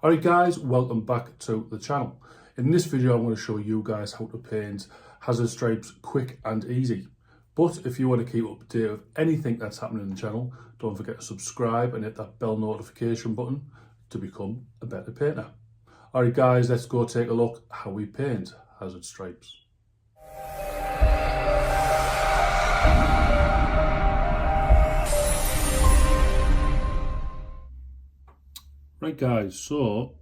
Alright guys, welcome back to the channel. In this video I'm going to show you guys how to paint Hazzard stripes quick and easy. But if you want to keep up to date with anything that's happening in the channel, don't forget to subscribe and hit that bell notification button to become a better painter. Alright guys, let's go take a look how we paint Hazzard stripes. Right guys, so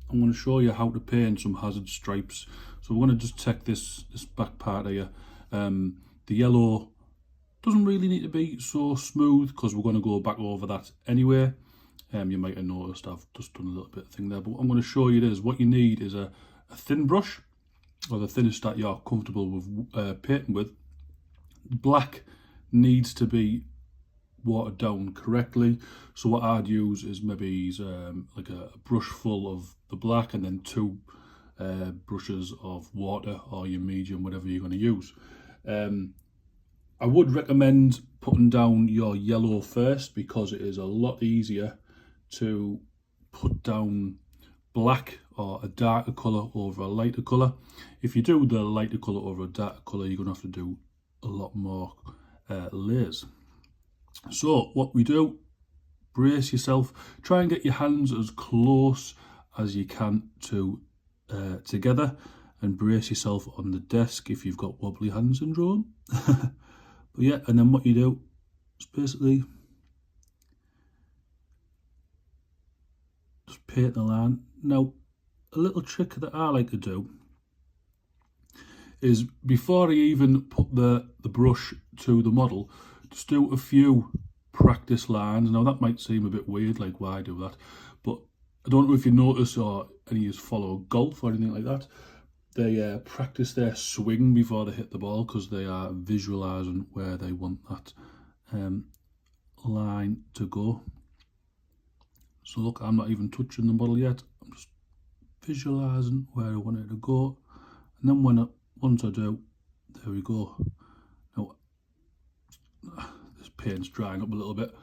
I'm going to show you how to paint some Hazzard stripes. So we're going to just check this back part here. The yellow doesn't really need to be so smooth because we're going to go back over that anyway. You might have noticed I've just done a little bit of thing there, but what I'm going to show you is what you need is a thin brush, or the thinnest that you're comfortable with painting with. Black needs to be watered down correctly, so what I'd use is maybe like a brush full of the black and then two brushes of water, or your medium, whatever you're going to use. I would recommend putting down your yellow first because it is a lot easier to put down black or a darker colour over a lighter colour. If you do the lighter colour over a darker colour, you're going to have to do a lot more layers. So what we do, brace yourself, try and get your hands as close as you can to together, and brace yourself on the desk if you've got wobbly hand syndrome. But yeah, and then what you do is basically just paint the line. Now, a little trick that I like to do is before I even put the brush to the model, just do a few practice lines. Now that might seem a bit weird, like why do that? But I don't know if you notice or any of you follow golf or anything like that. They practice their swing before they hit the ball because they are visualising where they want that line to go. So look, I'm not even touching the model yet. I'm just visualising where I want it to go. And then once I do, there we go. Now, this paint's drying up a little bit,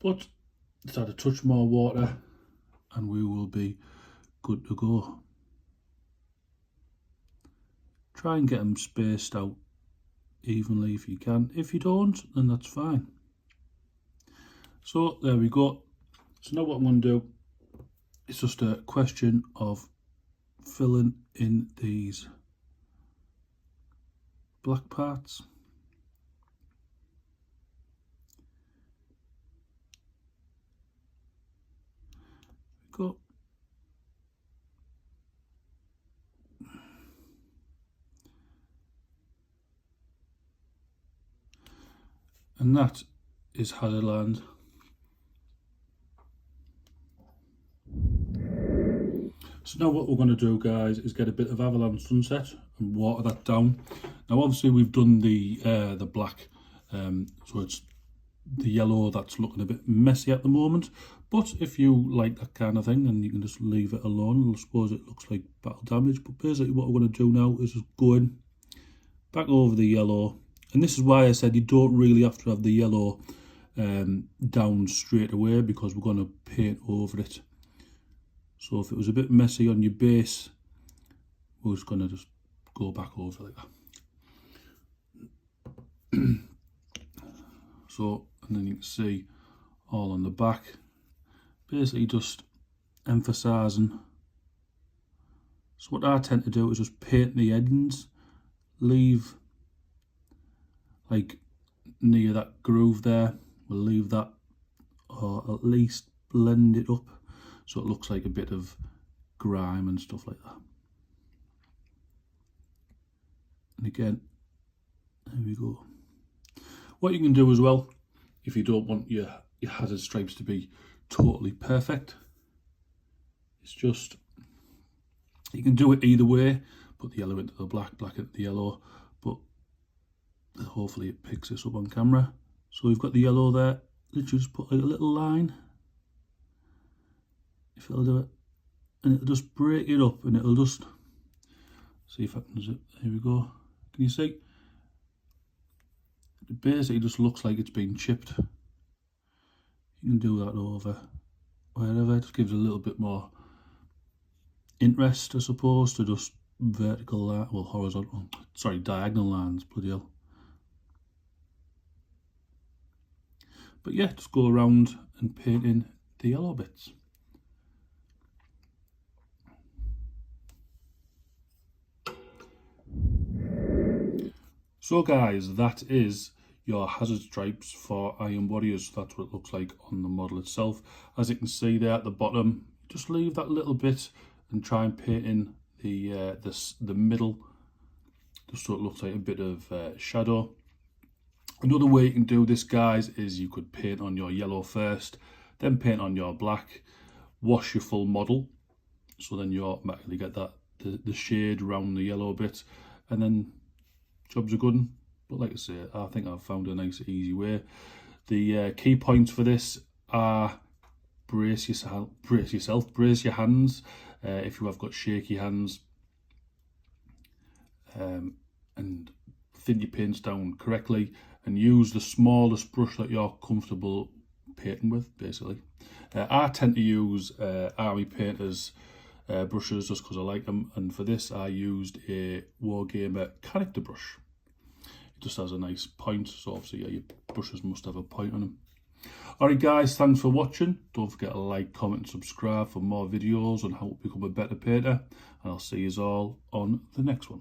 but let's add a touch more water and we will be good to go. Try and get them spaced out evenly if you can. If you don't, then that's fine. So there we go. So now what I'm going to do, it's just a question of filling in these black parts. Go. And that is Hazzard land. So now what we're going to do, guys, is get a bit of Avalanche Sunset and water that down. Now obviously we've done the black, so it's the yellow that's looking a bit messy at the moment. But if you like that kind of thing, then you can just leave it alone. I suppose it looks like battle damage, but basically what we're going to do now is just go in, back over the yellow. And this is why I said you don't really have to have the yellow down straight away, because we're going to paint over it. So if it was a bit messy on your base, we're just going to just go back over like that. So, and then you can see all on the back, basically just emphasising. So what I tend to do is just paint the ends, leave like near that groove there, we'll leave that, or at least blend it up so it looks like a bit of grime and stuff like that. And again, there we go. What you can do as well, if you don't want your Hazzard stripes to be totally perfect, it's just, you can do it either way, put the yellow into the black, black into the yellow, but hopefully it picks this up on camera. So we've got the yellow there, literally just put like a little line, if it'll do it, and it'll just break it up, and it'll just, see if I can do it, here we go, can you see? It basically just looks like it's been chipped. You can do that over wherever, it just gives a little bit more interest, I suppose, to just diagonal lines, bloody hell. But yeah, just go around and paint in the yellow bits. So guys, that is your Hazzard stripes for Iron Warriors. That's what it looks like on the model itself. As you can see there at the bottom, just leave that little bit and try and paint in the middle, just so it looks like a bit of shadow. Another way you can do this, guys, is you could paint on your yellow first, then paint on your black, wash your full model, so then you automatically get that the shade around the yellow bit, and then jobs are good. But like I say, I think I've found a nice easy way. The key points for this are brace your hands if you have got shaky hands, and thin your paints down correctly, and use the smallest brush that you're comfortable painting with, basically. I tend to use Army Painters brushes just because I like them, and for this I used a Wargamer character brush. It just has a nice point, so obviously yeah, your brushes must have a point on them. Alright guys, thanks for watching. Don't forget to like, comment and subscribe for more videos on how to become a better painter, and I'll see you all on the next one.